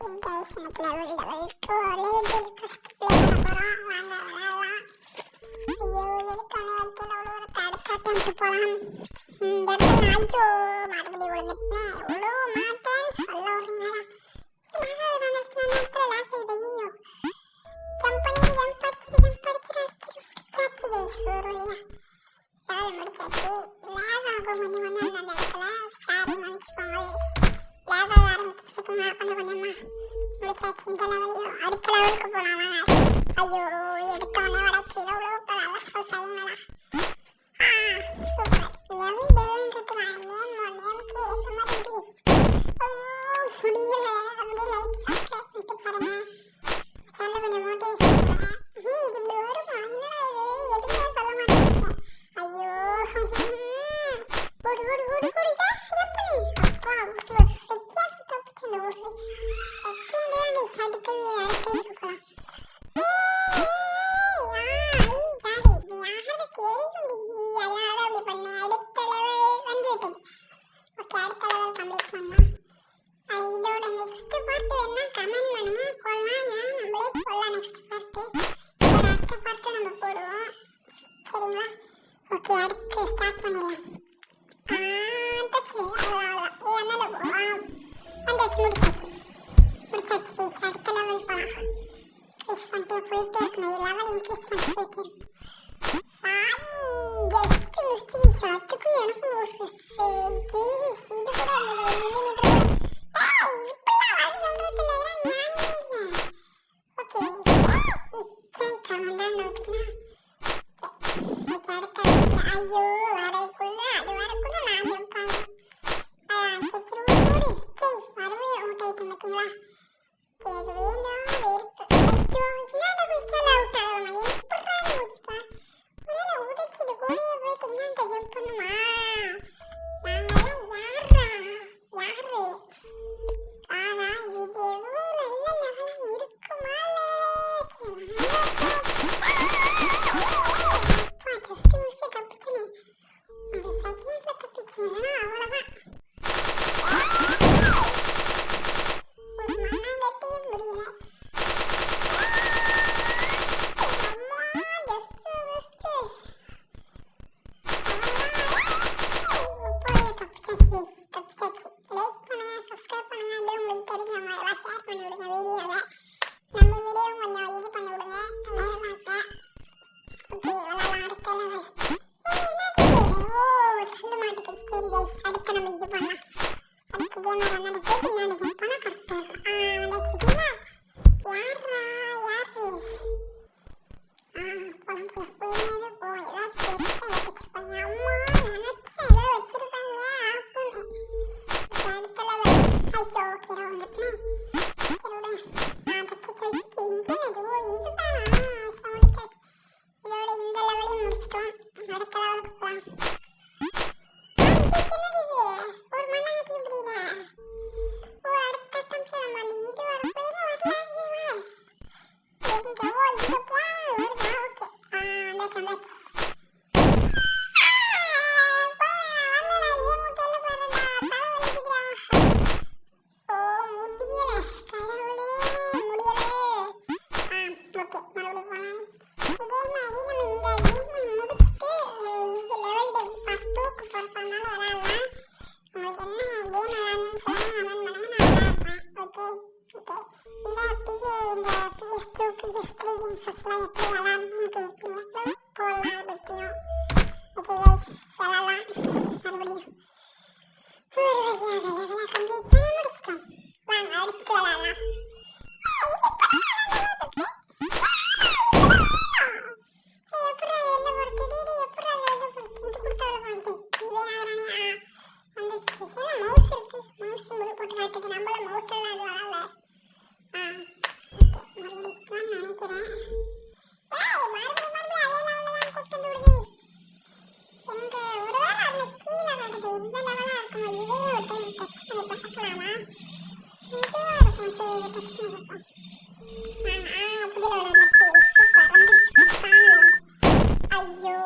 Guys இன்னைக்கு level 2 first play பண்ண போறோம். வாங்க விளையாடலாம். ஐயோ எடுத்தோன்னே வைக்கல ஒரு தடுக்காட்டு போலாம். இந்த இடத்துல ஐயோ மறுபடியும் விழுந்துட்டேன். எவ்வளோ மாட்டேன் சொல்ல வரீங்களா? ஜம்ப் அடிச்சிட்டு கைஸ் ஒரு வழியா லெவல் முடிச்சாச்சு. லேக் ஆகும் கொஞ்சம் அந்த இடத்துல சாரி மன்னிச்சுக்கோங்க. லேக் ஆக ஆரம்பிச்சு பார்த்தீங்கன்னா கொஞ்சமா முடிச்சாச்சு. இந்த லெவலையும் அடுத்த லெவலுக்கு போகலாம். ஐயோ எடுத்தோடனே வர கீழே உழவு போகலாம். சரிங்களா? சூப்பர். லெவல் டெவல்ன்றது நேமுக்கு ஏற்ற மாதிரி முடியல. அப்படியே லைக் சப்ஸ்கிரைப் பண்ணிட்டு பாருங்க. சேனல் கொஞ்சம் மோட்டிவேஷன் பண்ணுறேன். இது இப்படி வருமா? என்னடா இது எதுவுமே சொல்ல மாட்டேங்க. ஐயோ ஓடு ஓடு ஓடு ஓடு எப்படி அப்பா ஒரு செகண்ட் தப்பிச்சு அந்த ஒரு செகண்ட் தான் நீ அடுத்து போகலாம். ஓகே அடுத்து ஸ்டார்ட் பண்ணிடலாம். முடிச்சாச்சு ப்ளீஸ். அடுத்த லெவல் போகலாம். ப்ளீஸ் பண்ணிட்டே போயிட்டே இருக்கணும். லெவல் இன்க்ரீஸ் பண்ணி போயிட்டே இருக்கும். ஜஸ்ட் மிஸ்ட் வீஸ் அதுக்கு எனக்கு ஒரு ஜீஸ் இது கூட அந்த மில்லிமீட்டர் இப்பெல்லாம் சொல்றதுல நியாயம் இல்லை. ஓகே கமெண்டான்னு நோக்கினா அடுத்த ஐயோ வரக்குள்ள அது வரக்குள்ள நான் ஜம்பாங்க. மறுபடியும் அவுட் ஆயிட்டேன் பார்த்தீங்களா? எனக்கு வேணும் வெறுப்பு. ஐயோ என்னடா குஸ்டால அவுட் ஆகணும். எப்படா முடிப்பா உடனே உதச்சிட்டு கூடயே போயிட்டு என்னன்ட்ட ஜம்ப் பண்ணுமா? நாங்கெல்லாம் யாரு ஆனா இது எவ்வளோ நல்ல லெவலாக இருக்குமா? ஜஸ்ட் மிஸ் தப்பிச்சுனே. ஒரு செகண்ட்ல தப்பிச்சேன்னா அவ்வளோதான். ஒரு மண்ணாங்கட்டியும் முடியல. தப்பிச்சாச்சு. லைக் பண்ணுங்க, சப்ஸ்கிரைப் பண்ணுங்க. அப்படியே உங்களுக்கு தெரிஞ்சவங்க எல்லாம் ஷேர் பண்ணி விடுங்க வீடியோவை. நம்ம வீடியோவும் கொஞ்சம் இது பண்ணி விடுங்க. வேற மாட்டேன். ஓகே விளையாடலாம். அடுத்த லெவல் சொல்ல மாட்டேங்குது. சரி கைஸ் அடுத்து நம்ம இது பண்ணலாம். அடுத்து இதே மாதிரி அந்த போயிட்டு நான் ஜம்ப் பண்ணால் கரெக்டாக இருக்கும். வச்சுக்கிட்டீங்களா? யாரு குழம்புல போயினே போ. ஏதாவது பெருசாக வச்சுருப்பாங்க. அம்மா நினச்ச ஏதோ வச்சுருப்பாங்க ஆப்புன்னு. அடுத்த லெவல் ஐயோ கீழே வந்துட்டேன். சரி விடுங்க. நான் தப்பிச்சு சொல்லிட்டு இது என்னது? இதுதானா? முடிச்சாச்சு. இதோட இந்த லெவலையும் முடிச்சிட்டோம். அடுத்த லெவலுக்கு போகலாம். ஒரு மண்ணாங்கட்டி முடியல. ஓ அடுத்த அட்டம்ப்ட் நம்ம அந்த இது வர போயில வரல. எங்க ஓ இங்க போனா வருதா? ஓகே அந்த கண்டாச்சு. ஐயோ